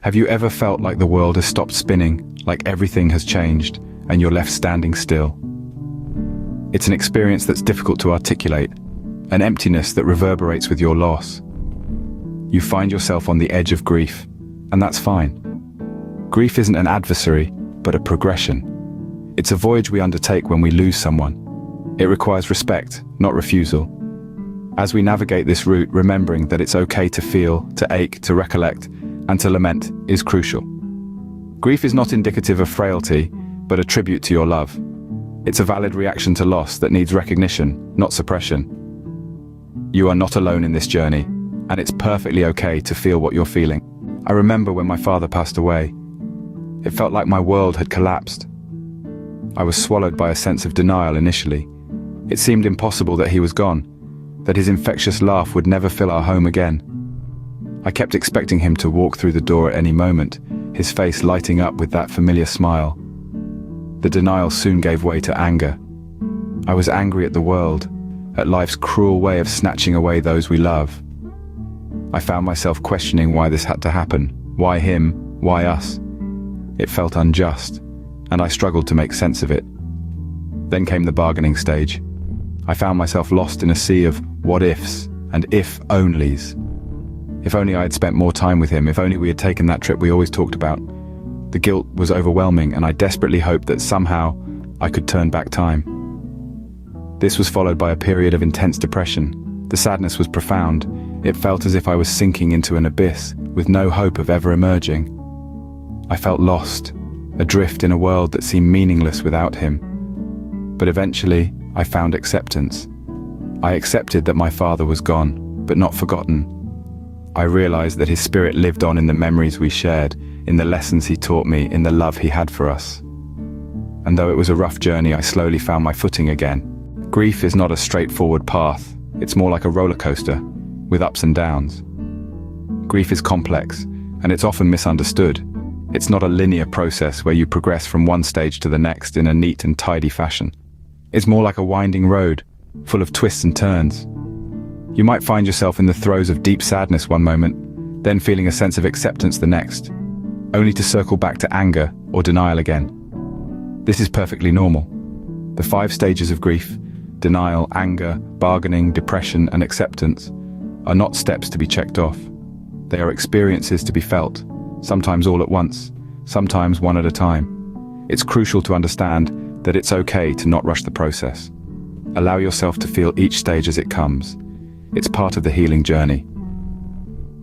Have you ever felt like the world has stopped spinning, like everything has changed, and you're left standing still? It's an experience that's difficult to articulate, an emptiness that reverberates with your loss. You find yourself on the edge of grief, and that's fine. Grief isn't an adversary, but a progression. It's a voyage we undertake when we lose someone. It requires respect, not refusal. As we navigate this route, remembering that it's okay to feel, to ache, to recollect, and to lament is crucial. Grief is not indicative of frailty, but a tribute to your love. It's a valid reaction to loss that needs recognition, not suppression. You are not alone in this journey, and it's perfectly okay to feel what you're feeling. I remember when my father passed away. It felt like my world had collapsed. I was swallowed by a sense of denial initially. It seemed impossible that he was gone, that his infectious laugh would never fill our home again. I kept expecting him to walk through the door at any moment, his face lighting up with that familiar smile. The denial soon gave way to anger. I was angry at the world, at life's cruel way of snatching away those we love. I found myself questioning why this had to happen. Why him? Why us? It felt unjust, and I struggled to make sense of it. Then came the bargaining stage. I found myself lost in a sea of what-ifs and if-onlys. If only I had spent more time with him, if only we had taken that trip we always talked about. The guilt was overwhelming, and I desperately hoped that somehow I could turn back time. This was followed by a period of intense depression. The sadness was profound. It felt as if I was sinking into an abyss, with no hope of ever emerging. I felt lost, adrift in a world that seemed meaningless without him. But eventually, I found acceptance. I accepted that my father was gone, but not forgotten. I realized that his spirit lived on in the memories we shared, in the lessons he taught me, in the love he had for us. And though it was a rough journey, I slowly found my footing again. Grief is not a straightforward path. It's more like a roller coaster, with ups and downs. Grief is complex, and it's often misunderstood. It's not a linear process where you progress from one stage to the next in a neat and tidy fashion. It's more like a winding road, full of twists and turns. You might find yourself in the throes of deep sadness one moment, then feeling a sense of acceptance the next, only to circle back to anger or denial again. This is perfectly normal. The 5 stages of grief, denial, anger, bargaining, depression, and acceptance, are not steps to be checked off. They are experiences to be felt, sometimes all at once, sometimes one at a time. It's crucial to understand that it's okay to not rush the process. Allow yourself to feel each stage as it comes. It's part of the healing journey.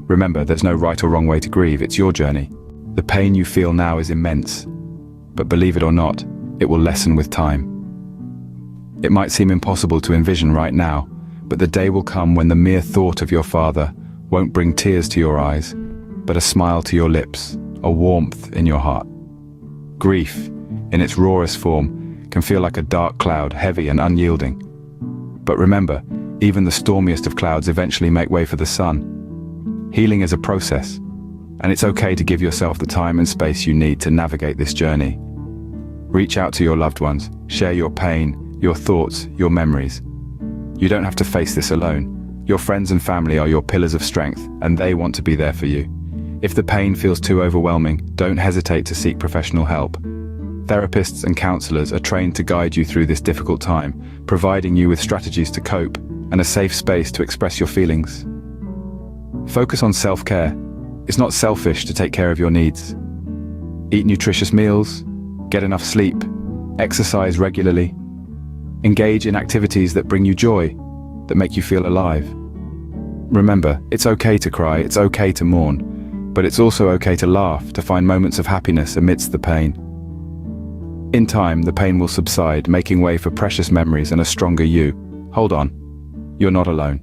Remember, there's no right or wrong way to grieve, it's your journey. The pain you feel now is immense, but believe it or not, it will lessen with time. It might seem impossible to envision right now, but the day will come when the mere thought of your father won't bring tears to your eyes, but a smile to your lips, a warmth in your heart. Grief, in its rawest form, can feel like a dark cloud, heavy and unyielding. But remember, even the stormiest of clouds eventually make way for the sun. Healing is a process, and it's okay to give yourself the time and space you need to navigate this journey. Reach out to your loved ones, share your pain, your thoughts, your memories. You don't have to face this alone. Your friends and family are your pillars of strength, and they want to be there for you. If the pain feels too overwhelming, don't hesitate to seek professional help. Therapists and counselors are trained to guide you through this difficult time, providing you with strategies to cope and a safe space to express your feelings. Focus on self-care. It's not selfish to take care of your needs. Eat nutritious meals, get enough sleep, exercise regularly. Engage in activities that bring you joy, that make you feel alive. Remember, it's okay to cry, it's okay to mourn, but it's also okay to laugh, to find moments of happiness amidst the pain. In time, the pain will subside, making way for precious memories and a stronger you. Hold on. You're not alone.